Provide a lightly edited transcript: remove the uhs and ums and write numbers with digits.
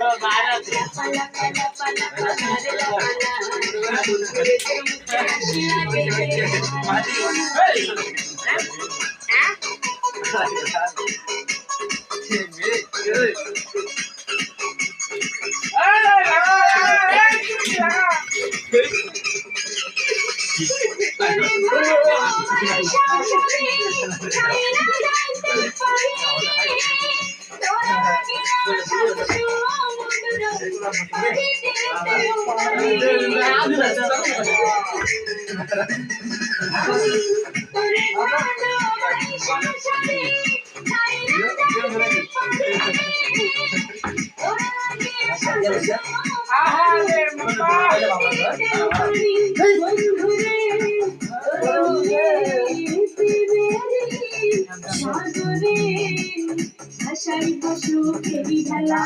পালা পালা পালা পালা রে পালা ঘুরেতে মুখে হাসি সাগরে ভাষাই পশু খেলি খেলা